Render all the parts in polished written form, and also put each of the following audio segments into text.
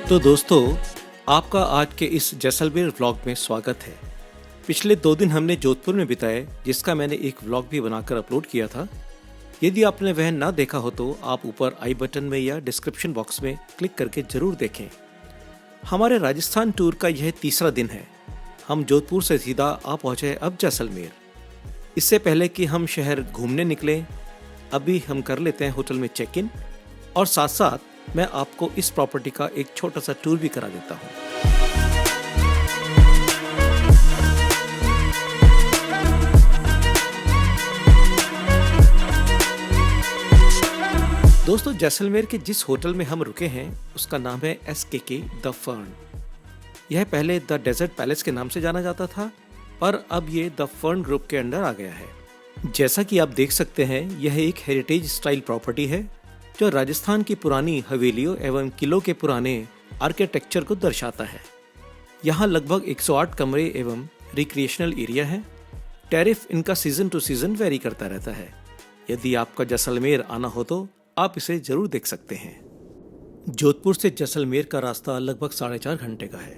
तो दोस्तों, आपका आज के इस जैसलमेर व्लॉग में स्वागत है। पिछले 2 दिन हमने जोधपुर में बिताए, जिसका मैंने एक व्लॉग भी बनाकर अपलोड किया था। यदि आपने वह ना देखा हो तो आप ऊपर आई बटन में या डिस्क्रिप्शन बॉक्स में क्लिक करके जरूर देखें। हमारे राजस्थान टूर का यह तीसरा दिन है। हम जोधपुर से सीधा आ पहुंचे अब जैसलमेर। इससे पहले कि हम शहर घूमने निकलें, अभी हम कर लेते हैं होटल में चेक इन, और साथ साथ मैं आपको इस प्रॉपर्टी का एक छोटा सा टूर भी करा देता हूँ। दोस्तों, जैसलमेर के जिस होटल में हम रुके हैं उसका नाम है SKK द फर्न। यह पहले द डेजर्ट पैलेस के नाम से जाना जाता था, पर अब ये द फर्न ग्रुप के अंडर आ गया है। जैसा कि आप देख सकते हैं, यह एक हेरिटेज स्टाइल प्रॉपर्टी है जो राजस्थान की पुरानी हवेलियों एवं किलों के पुराने आर्किटेक्चर को दर्शाता है। यहाँ लगभग 108 कमरे एवं रिक्रिएशनल एरिया है। टैरिफ इनका सीजन टू सीजन वेरी करता रहता है। यदि आपका जैसलमेर आना हो तो आप इसे जरूर देख सकते हैं। जोधपुर से जैसलमेर का रास्ता लगभग 4.5 घंटे का है।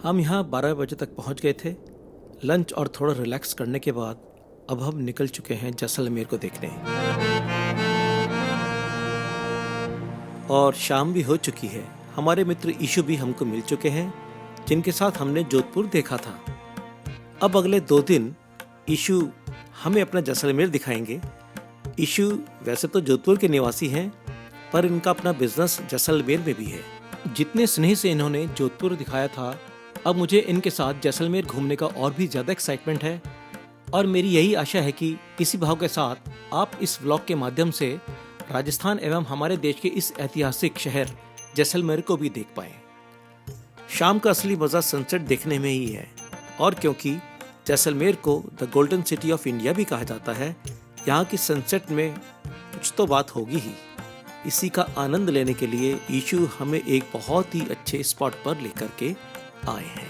हम यहाँ 12 बजे तक पहुँच गए थे। लंच और थोड़ा रिलैक्स करने के बाद अब हम निकल चुके हैं जैसलमेर को देखने। और शाम भी हो चुकी है। हमारे मित्र ईशु भी हमको मिल चुके हैं, जिनके साथ हमने जोधपुर देखा था। अब अगले 2 दिन ईशु हमें अपना जैसलमेर दिखाएंगे। ईशु वैसे तो जोधपुर के निवासी हैं, पर इनका अपना बिजनेस जैसलमेर में भी है। जितने स्नेह से इन्होंने जोधपुर दिखाया था, अब मुझे इनके साथ जैसलमेर घूमने का और भी ज़्यादा एक्साइटमेंट है। और मेरी यही आशा है कि इसी भाव के साथ आप इस व्लॉग के माध्यम से राजस्थान एवं हमारे देश के इस ऐतिहासिक शहर जैसलमेर को भी देख पाएं। शाम का असली मज़ा सनसेट देखने में ही है, और क्योंकि जैसलमेर को the golden city of India भी कहा जाता है, यहाँ की सनसेट में कुछ तो बात होगी ही। इसी का आनंद लेने के लिए ईशु हमें एक बहुत ही अच्छे स्पॉट पर लेकर के आए हैं।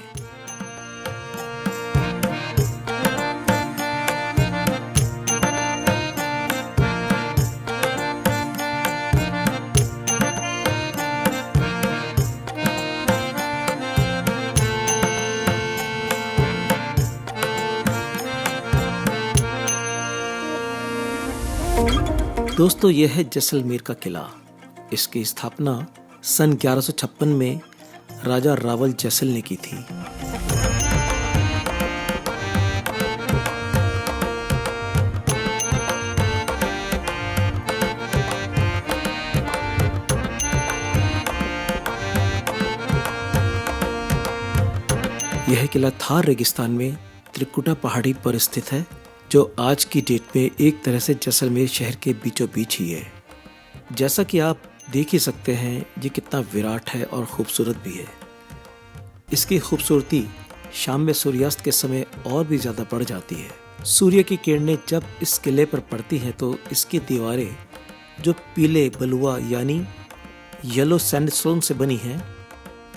दोस्तों, यह है जैसलमेर का किला। इसकी स्थापना सन 1156 में राजा रावल जैसल ने की थी। यह किला थार रेगिस्तान में त्रिकुटा पहाड़ी पर स्थित है, जो आज की डेट में एक तरह से जैसलमेर शहर के बीचों बीच ही है। जैसा कि आप देख ही सकते हैं, ये कितना विराट है और खूबसूरत भी है। इसकी खूबसूरती शाम में सूर्यास्त के समय और भी ज़्यादा बढ़ जाती है। सूर्य की किरणें जब इस किले पर पड़ती हैं तो इसकी दीवारें, जो पीले बलुआ यानी येलो सैंडस्टोन से बनी हैं,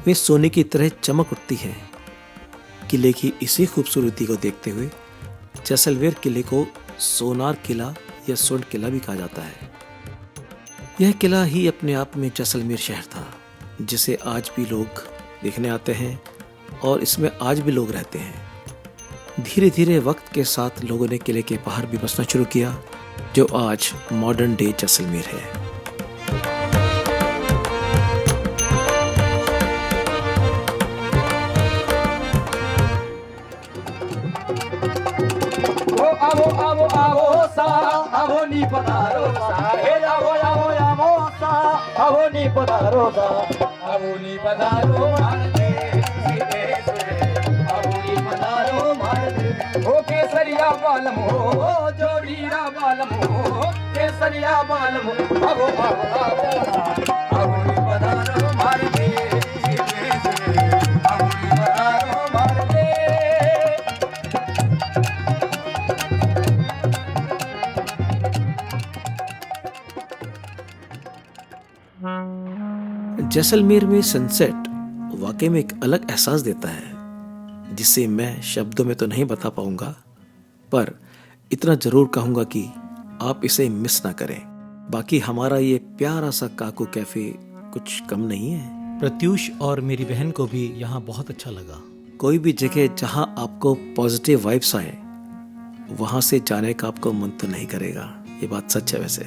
वे सोने की तरह चमक उठती हैं। किले की इसी खूबसूरती को देखते हुए जैसलमेर किले को सोनार किला या स्वर्ण किला भी कहा जाता है। यह किला ही अपने आप में जैसलमेर शहर था, जिसे आज भी लोग देखने आते हैं और इसमें आज भी लोग रहते हैं। धीरे धीरे वक्त के साथ लोगों ने किले के बाहर भी बसना शुरू किया, जो आज मॉडर्न डे जैसलमेर है। आवो आवो आवो सा आवो नी पधारो सा हे आवो आवो आवो सा आवो नी पधारो सा आवो नी पधारो मारते सीधे से आवो नी पधारो मारते हो केसरिया बालम हो जोड़ीरा बालम हो केसरिया बालम आवो आवो आवो सा आवो नी पधारो मारते सीधे से आवो नी पधारो मारते। जैसलमेर में सनसेट वाकई में एक अलग एहसास देता है, जिसे मैं शब्दों में तो नहीं बता पाऊंगा, पर इतना जरूर कहूंगा कि आप इसे मिस ना करें। बाकी हमारा ये प्यारा सा काकू कैफे कुछ कम नहीं है। प्रत्यूष और मेरी बहन को भी यहाँ बहुत अच्छा लगा। कोई भी जगह जहाँ आपको पॉजिटिव वाइब्स आए वहाँ से जाने का आपको मन तो नहीं करेगा, ये बात सच है। वैसे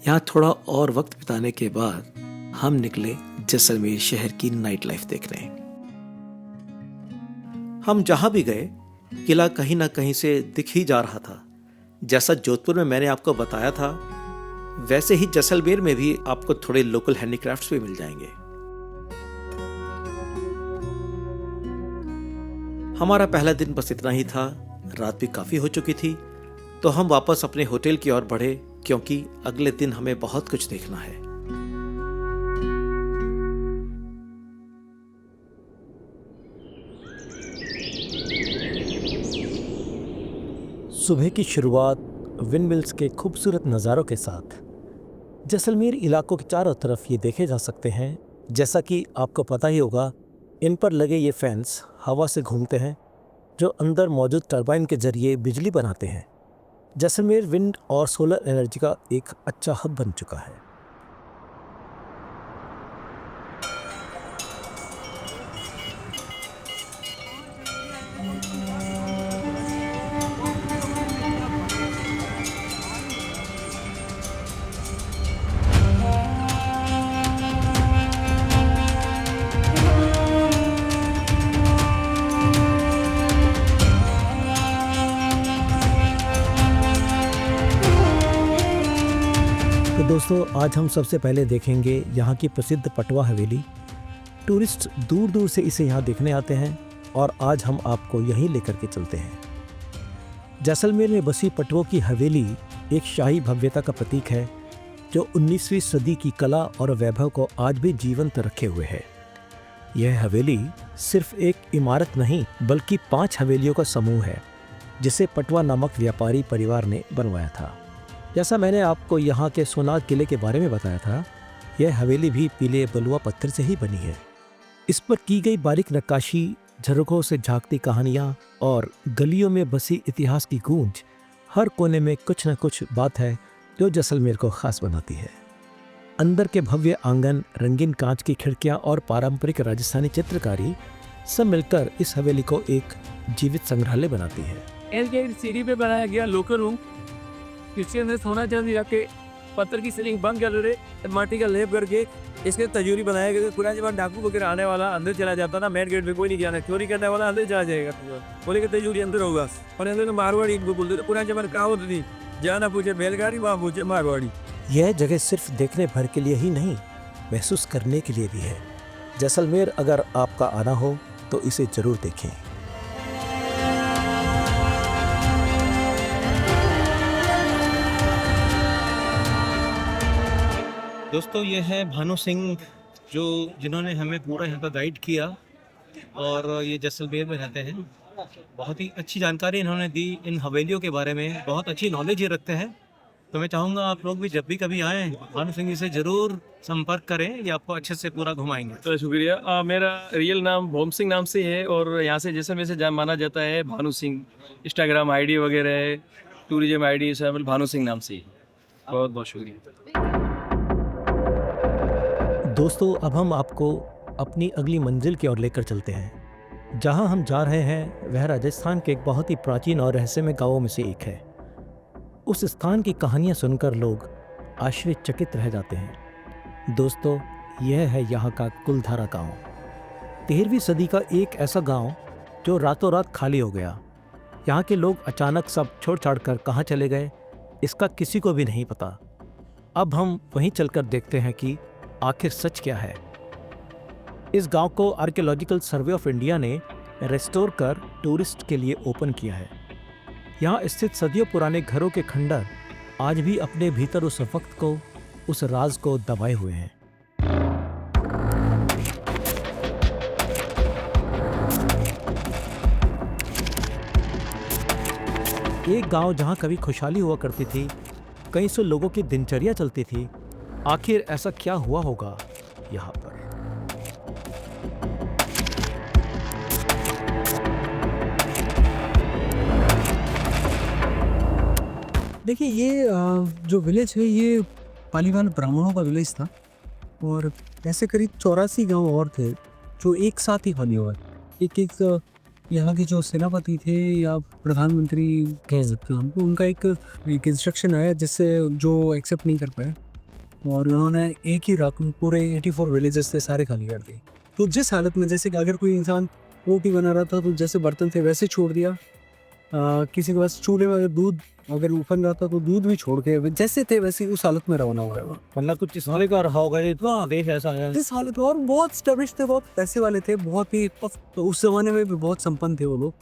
यहाँ थोड़ा और वक्त बिताने के बाद हम निकले जैसलमेर शहर की नाइट लाइफ देखने। हम जहाँ भी गए किला कहीं ना कहीं से दिख ही जा रहा था। जैसा जोधपुर में मैंने आपको बताया था वैसे ही जैसलमेर में भी आपको थोड़े लोकल हैंडीक्राफ्ट्स भी मिल जाएंगे। हमारा पहला दिन बस इतना ही था। रात भी काफी हो चुकी थी तो हम वापस अपने होटल की ओर बढ़े, क्योंकि अगले दिन हमें बहुत कुछ देखना है। सुबह की शुरुआत विंड मिल्स के खूबसूरत नज़ारों के साथ। जैसलमेर इलाकों के चारों तरफ ये देखे जा सकते हैं। जैसा कि आपको पता ही होगा, इन पर लगे ये फैंस हवा से घूमते हैं जो अंदर मौजूद टरबाइन के जरिए बिजली बनाते हैं। जैसलमेर विंड और सोलर एनर्जी का एक अच्छा हब बन चुका है। तो दोस्तों, आज हम सबसे पहले देखेंगे यहाँ की प्रसिद्ध पटवा हवेली। टूरिस्ट दूर दूर से इसे यहाँ देखने आते हैं और आज हम आपको यहीं लेकर के चलते हैं। जैसलमेर में बसी पटवों की हवेली एक शाही भव्यता का प्रतीक है जो 19वीं सदी की कला और वैभव को आज भी जीवंत रखे हुए है। यह हवेली सिर्फ एक इमारत नहीं बल्कि 5 हवेलियों का समूह है जिसे पटवा नामक व्यापारी परिवार ने बनवाया था। जैसा मैंने आपको यहाँ के सोनार किले के बारे में बताया था, यह हवेली भी पीले बलुआ पत्थर से ही बनी है। इस पर की गई बारीक नक्काशी, झरोखों से झांकती कहानियाँ और गलियों में बसी इतिहास की गूंज, हर कोने में कुछ न कुछ बात है जो जैसलमेर को खास बनाती है। अंदर के भव्य आंगन, रंगीन कांच की खिड़कियाँ और पारंपरिक राजस्थानी चित्रकारी सब मिलकर इस हवेली को एक जीवित संग्रहालय बनाती है। सीढ़ी पे बनाया गया लोकर रूम, इसके अंदर सोना चांदी रख के पत्थर की सीलिंग बंद कर रहे, माटी का लेप करके इसके तजूरी बनाया गया। पुराने जमाने डाकू वगैरह आने वाला अंदर चला जाता ना, मेन गेट पे कोई नहीं जाना, चोरी करने वाला अंदर चला जाएगा, बोले कि तजूरी अंदर होगा। और अंदर तो मारवाड़ी इनको बोलते थे। पुराने जमाने कहावत थी, जाना पूछे बैलगाड़ी, वहाँ पूछे मारवाड़ी। यह जगह सिर्फ देखने भर के लिए ही नहीं, महसूस करने के लिए भी है। जैसलमेर अगर आपका आना हो तो इसे जरूर देखें। दोस्तों, ये है भानु सिंह जिन्होंने हमें पूरा यहाँ पर गाइड किया और ये जैसलमेर में रहते हैं। बहुत ही अच्छी जानकारी इन्होंने दी इन हवेलियों के बारे में, बहुत अच्छी नॉलेज ये रखते हैं। तो मैं चाहूँगा आप लोग भी जब भी कभी आएँ भानु सिंह जी से ज़रूर संपर्क करें, ये आपको अच्छे से पूरा घुमाएंगे। तो शुक्रिया। मेरा रियल नाम भोम सिंह नाम से है और यहाँ से जैसलमेर से माना जाता है भानु सिंह। इंस्टाग्राम आईडी वगैरह है, टूरिज्म आईडी सब भानु सिंह नाम से ही। बहुत बहुत शुक्रिया दोस्तों, अब हम आपको अपनी अगली मंजिल की ओर लेकर चलते हैं। जहां हम जा रहे हैं वह राजस्थान के एक बहुत ही प्राचीन और रहस्यमय गांवों में से एक है। उस स्थान की कहानियां सुनकर लोग आश्चर्यचकित रह जाते हैं। दोस्तों, यह है यहाँ का कुलधारा गांव। 13वीं सदी का एक ऐसा गांव जो रातों रात खाली हो गया। यहाँ के लोग अचानक सब छोड़ छाड़ कर कहाँ चले गए, इसका किसी को भी नहीं पता। अब हम वहीं चलकर देखते हैं कि आखिर सच क्या है। इस गांव को आर्कियोलॉजिकल सर्वे ऑफ इंडिया ने रेस्टोर कर टूरिस्ट के लिए ओपन किया है। यहाँ स्थित सदियों पुराने घरों के खंडर आज भी अपने भीतर उस वक्त को, उस राज को दबाए हुए हैं। एक गांव जहां कभी खुशहाली हुआ करती थी, कई सौ लोगों की दिनचर्या चलती थी, आखिर ऐसा क्या हुआ होगा यहाँ पर। देखिए, ये जो विलेज है ये पालीवाल ब्राह्मणों का विलेज था और ऐसे करीब 84 गांव और थे जो एक साथ ही खाली हुए। एक यहाँ के जो सेनापति थे या प्रधानमंत्री कह सकते हो हमको, उनका एक इंस्ट्रक्शन आया जिससे जो एक्सेप्ट नहीं कर पाए, और उन्होंने एक ही रात में पूरे 84 विलेजेस थे सारे खाली कर दिए। तो जिस हालत में, जैसे कि अगर कोई इंसान रोटी बना रहा था तो जैसे बर्तन थे वैसे छोड़ दिया, किसी के पास चूल्हे में अगर दूध अगर उफन रहा था तो दूध भी छोड़ के जैसे थे वैसे उस हालत में रवाना हुआ है वो। मतलब कुछ इस तरह का रहा होगा, इतना देश ऐसा है। इस हालत में, और बहुत स्टैब्लिश थे, बहुत पैसे वाले थे, बहुत ही तो उस जमाने में भी बहुत संपन्न थे वो लोग।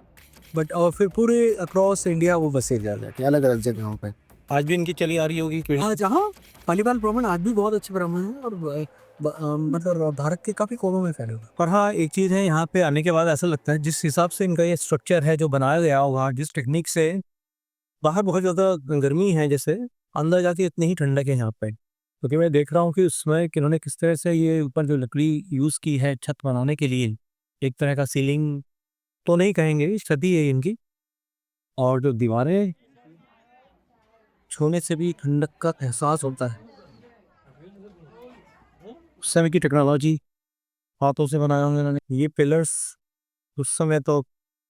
बट और फिर पूरे अक्रॉस इंडिया वो बसे जा रहे थे अलग अलग जगहों पे। आज भी इनकी चली आ रही होगी पीढ़ी। हाँ, जहाँ पालीवाल ब्राह्मण आज भी बहुत अच्छे ब्राह्मण हैं और मतलब भारत के काफ़ी कोनों में फैले हुए हैं। पर हाँ, एक चीज़ है, यहाँ पे आने के बाद ऐसा लगता है जिस हिसाब से इनका ये स्ट्रक्चर है जो बनाया गया होगा, जिस टेक्निक से, बाहर बहुत ज़्यादा गर्मी है जैसे, अंदर जाके इतनी ही ठंडक है यहाँ पे। क्योंकि मैं देख रहा हूँ कि उसमें कि इन्होंने किस तरह से ये ऊपर जो लकड़ी यूज़ की है छत बनाने के लिए, एक तरह का सीलिंग तो नहीं कहेंगे, छत ही है इनकी, और जो दीवारें छूने से भी ठंडक का एहसास होता है। उस समय की टेक्नोलॉजी हाथों से बनाया हुआ इन्होंने। ये पिलर्स उस समय तो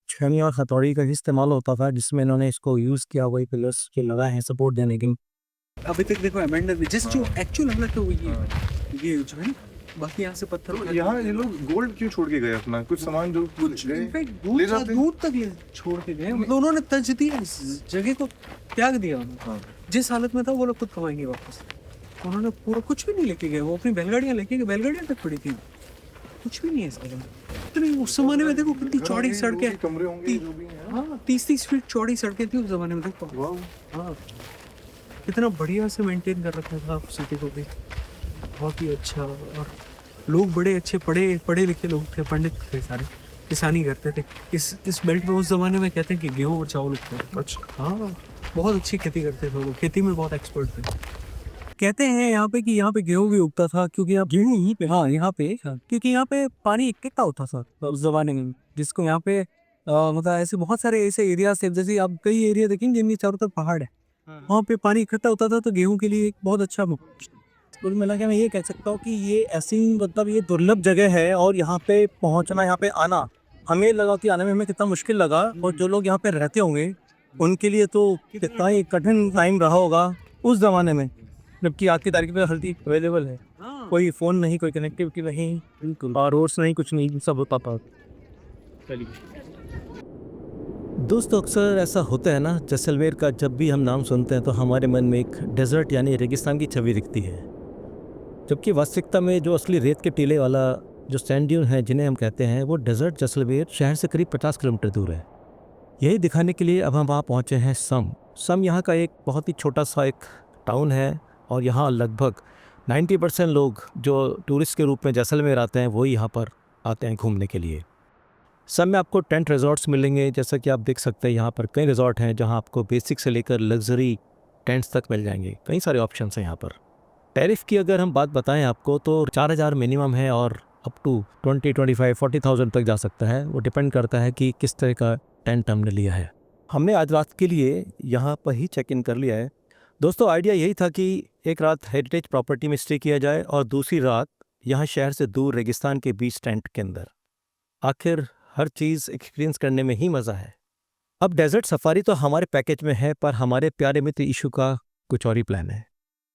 छेनी और हथौड़ी का ही इस्तेमाल होता था, जिसमें इन्होंने इसको यूज़ किया, वही पिलर्स के लगाए हैं सपोर्ट देने के। अभी तक देखो अमेंडर में जिस जो एक्चुअल हमला तो ये जो है ना, बाकी यहाँ से पत्थर यहाँ ये लोग गोल्ड क्यों छोड़ के गए अपना कुछ सामान जो कुछ गए ले जाते हैं। दूर तक ले छोड़ के गए, मतलब उन्होंने तज दिया, इस जगह को त्याग दिया उन्होंने। जिस हालत में था वो लोग खुद कमाएंगे वापस, उन्होंने पूरा कुछ भी नहीं लेके गए। वो अपनी बैलगाड़ियाँ लेके गए, बैलगाड़ियाँ तक पड़ी थी, कुछ भी नहीं है इस जगह में। तो उस जमाने में देखो कितनी चौड़ी सड़कें, कमरे होंगे जो भी हैं। हाँ 30-30 फीट चौड़ी सड़कें थी उस जमाने में। देखो हाँ कितना बढ़िया से मेंटेन कर रखा था सिटी को भी, बहुत ही अच्छा। और लोग बड़े अच्छे पढ़े लिखे लोग थे, पंडित थे सारे, किसानी करते थे। इस बेल्ट में उस जमाने में कहते हैं कि गेहूँ और चावल उगते हैं। अच्छा हाँ, बहुत अच्छी खेती करते थे लोग, खेती में बहुत एक्सपर्ट थे। कहते हैं यहाँ पे कि यहाँ पे गेहूँ भी उगता था, क्योंकि यहाँ गेहूँ यहीं पे, हाँ यहाँ पे, क्योंकि यहाँ पे पानी इकट्ठा होता था उस जमाने में, जिसको यहाँ पे मतलब ऐसे बहुत सारे ऐसे एरिया थे, जैसे आप कई एरिया देखेंगे जिनमें चारों तरफ पहाड़ है, वहाँ पे पानी इकट्ठा होता था, तो गेहूँ के लिए एक बहुत अच्छा। कुल मिला के मैं ये कह सकता हूँ कि ये ऐसी मतलब ये दुर्लभ जगह है, और यहाँ पे पहुँचना, यहाँ पे आना, हमें लगा कि आने में हमें कितना मुश्किल लगा, और जो लोग यहाँ पे रहते होंगे उनके लिए तो कितना ही कठिन टाइम रहा होगा उस ज़माने में, जबकि आज की तारीख में हर चीज़ अवेलेबल है। कोई फ़ोन नहीं, कोई कनेक्टिविटी नहीं, और रोड्स नहीं, कुछ नहीं, सब होता था। दोस्तों, अक्सर ऐसा होता है ना, जैसलमेर का जब भी हम नाम सुनते हैं तो हमारे मन में एक डेजर्ट यानी रेगिस्तान की छवि दिखती है, जबकि वास्तविकता में जो असली रेत के टीले वाला जो सैंड ड्यून है जिन्हें हम कहते हैं, वो डेजर्ट जैसलमेर शहर से करीब 50 किलोमीटर दूर है। यही दिखाने के लिए अब हम वहाँ पहुँचे हैं। सम यहाँ का एक बहुत ही छोटा सा एक टाउन है, और यहाँ लगभग 90% लोग जो टूरिस्ट के रूप में जैसलमेर आते हैं वो यहाँ पर आते हैं घूमने के लिए। सब में आपको टेंट रिजॉर्ट्स मिलेंगे, जैसा कि आप देख सकते हैं यहाँ पर कई रिजॉर्ट हैं जहाँ आपको बेसिक से लेकर लग्जरी टेंट्स तक मिल जाएंगे। कई सारे ऑप्शंस हैं यहाँ पर। टैरिफ की अगर हम बात बताएं आपको तो 4000 मिनिमम है, और अप टू 20, 25, 40,000 तक जा सकता है। वो डिपेंड करता है कि किस तरह का टेंट हमने लिया है। हमने आज रात के लिए यहाँ पर ही चेक इन कर लिया है। दोस्तों, आइडिया यही था कि एक रात हेरिटेज प्रॉपर्टी में स्टे किया जाए, और दूसरी रात यहाँ शहर से दूर रेगिस्तान के बीच टेंट के अंदर। आखिर हर चीज़ एक्सपीरियंस करने में ही मज़ा है। अब डेजर्ट सफारी तो हमारे पैकेज में है, पर हमारे प्यारे मित्र ईशु का कुछ और ही प्लान है।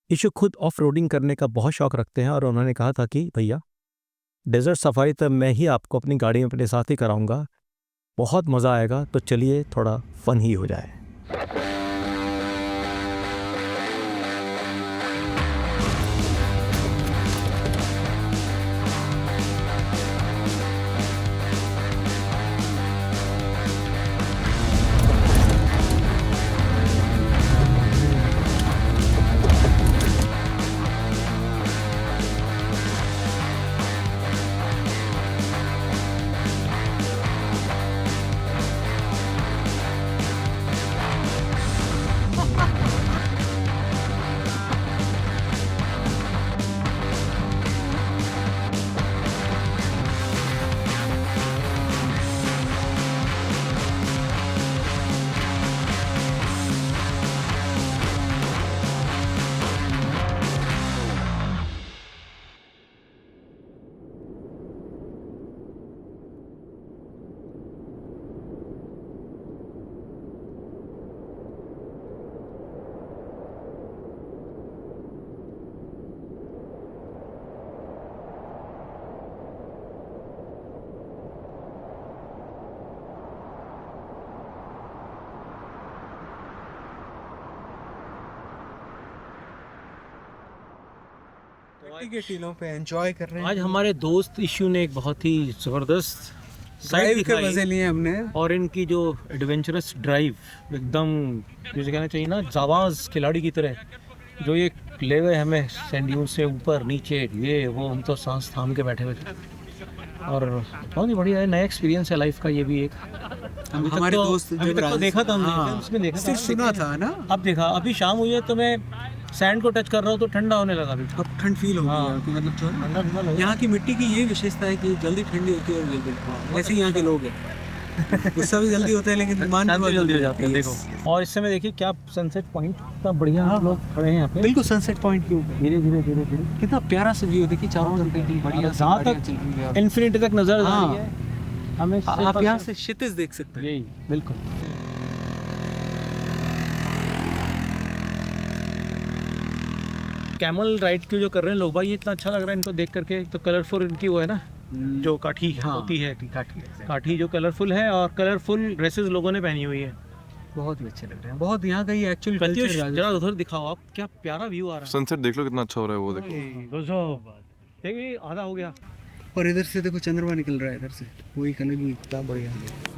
ईशु खुद ऑफ रोडिंग करने का बहुत शौक़ रखते हैं, और उन्होंने कहा था कि भैया डेजर्ट सफारी तो मैं ही आपको अपनी गाड़ी में अपने साथ ही कराऊंगा, बहुत मज़ा आएगा, तो चलिए थोड़ा फन ही हो जाए। के टीलों पे एंजॉय कर रहे हैं। आज हमारे दोस्त इशू ने एक बहुत ही ज़बरदस्त ड्राइव साइड के मजे लिए हमने। और इनकी जो एडवेंचरस ड्राइव एकदम जैसे कहना चाहिए ना जाबाज खिलाड़ी की तरह जो ये ले गए हमें सैंड से ऊपर नीचे ये वो, हम तो सांस थाम के बैठे हुए थे और बहुत ही बढ़िया है, नया एक्सपीरियंस है लाइफ का ये भी एक। हमारे दोस्त अभी तक तो देखा था हमने, उसमें देखा सिर्फ था, सुना था ना। अब देखा, अभी शाम हुई है तो मैं सैंड को टच कर रहा हूँ तो ठंडा होने लगा अभी। अब ठंड फील हो हाँ। गई है कि मतलब जो है ना, ठंडा ठंडा लगा। यहाँ की मिट्टी की ये विशेषता है कि जल्दी ठंडी होती है और जल्दी ऐसे ही यहाँ के लोग हैं। गुस्सा भी जल्दी होता है लेकिन मान शांति जल्दी हो जाती है। Yes. देखो और इस समय देखिए क्या सनसेट पॉइंट कितना बढ़िया हम लोग खड़े हैं यहाँ पे, बिल्कुल सनसेट पॉइंट के ऊपर धीरे धीरे धीरे धीरे कितना प्यारा सा व्यू देखिए, चारों तरफ कितनी बढ़िया सी जहाँ गाड़ियाँ तक चल रही हैं। इन्फिनिटी तक नजर आ हाँ। रही है हमें। आप यहाँ से क्षितिज देख सकते हैं। यही बिल्कुल कैमल राइड की जो कर रहे हैं लोग भाई, ये इतना अच्छा लग रहा है इनको देख करके। तो कलरफुल इनकी वो है ना जो काठी होती है, काठी जो कलरफुल है और कलरफुल ड्रेसेस लोगों ने पहनी हुई है, बहुत ही अच्छे लग रहे हैं। बहुत यहाँ का ये एक्चुअल प्रत्युष कल्चर जरा उधर दिखाओ आप, क्या प्यारा व्यू आ रहा सनसेट देख लो कितना अच्छा हो रहा है वो देखो। है। देखिए आधा हो गया। और इधर से देखो चंद्रमा निकल रहा है, इधर से वही कनक भी इतना बढ़िया है।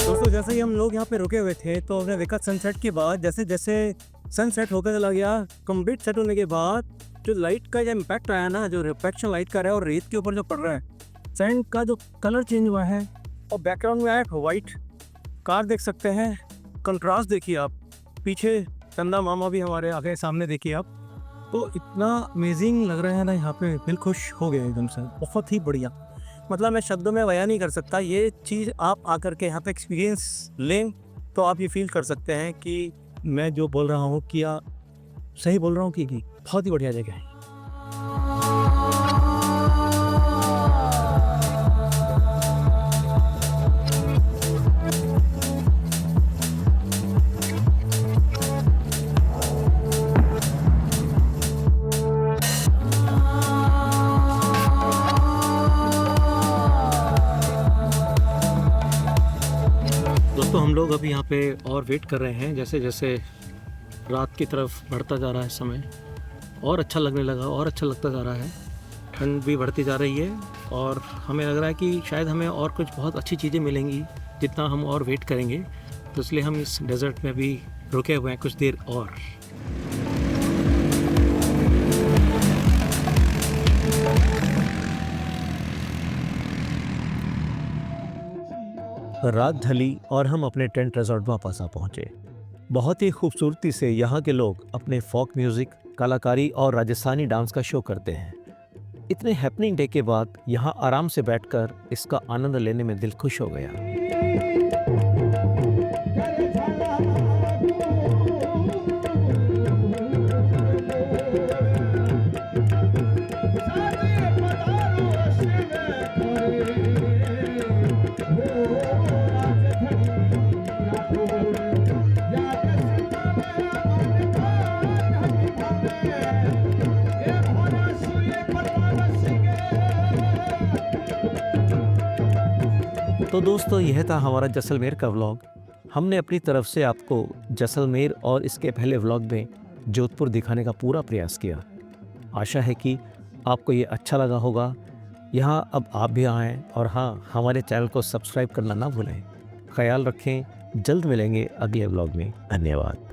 दोस्तों जैसे ही हम लोग यहाँ पे रुके हुए थे तो हमने देखा सनसेट के बाद जैसे जैसे सनसेट होकर चला गया, कंप्लीट सेट होने के बाद जो लाइट का जो इम्पैक्ट आया ना, जो रिफ्लेक्शन लाइट का रहा है और रेत के ऊपर जो पड़ रहा है, सैंड का जो कलर चेंज हुआ है और बैकग्राउंड में आया वाइट कार देख सकते हैं। कंट्रास्ट देखिए आप, पीछे चंदा मामा भी हमारे आगे सामने देखिए आप। तो इतना अमेजिंग लग रहा है ना यहाँ पे, दिल खुश हो गया एकदम से, बहुत ही बढ़िया। मतलब मैं शब्दों में बयान नहीं कर सकता, ये चीज़ आप आकर के यहाँ पे एक्सपीरियंस लें तो आप ये फील कर सकते हैं कि मैं जो बोल रहा हूँ क्या सही बोल रहा हूँ कि बहुत ही बढ़िया जगह है। दोस्तों हम लोग अभी यहाँ पे और वेट कर रहे हैं, जैसे जैसे रात की तरफ बढ़ता जा रहा है समय और अच्छा लगने लगा और अच्छा लगता जा रहा है। ठंड भी बढ़ती जा रही है और हमें लग रहा है कि शायद हमें और कुछ बहुत अच्छी चीज़ें मिलेंगी जितना हम और वेट करेंगे। तो इसलिए हम इस डेजर्ट में भी रुके हुए हैं कुछ देर और। रात ढली और हम अपने टेंट रिजॉर्ट वापस आ पहुंचे। बहुत ही खूबसूरती से यहाँ के लोग अपने फोक म्यूज़िक, कलाकारी और राजस्थानी डांस का शो करते हैं। इतने हैपनिंग डे के बाद यहाँ आराम से बैठकर इसका आनंद लेने में दिल खुश हो गया। तो दोस्तों यह था हमारा जैसलमेर का व्लॉग। हमने अपनी तरफ से आपको जैसलमेर और इसके पहले व्लॉग में जोधपुर दिखाने का पूरा प्रयास किया। आशा है कि आपको ये अच्छा लगा होगा। यहाँ अब आप भी आएँ और हाँ, हमारे चैनल को सब्सक्राइब करना ना भूलें। ख्याल रखें, जल्द मिलेंगे अगले व्लॉग में। धन्यवाद।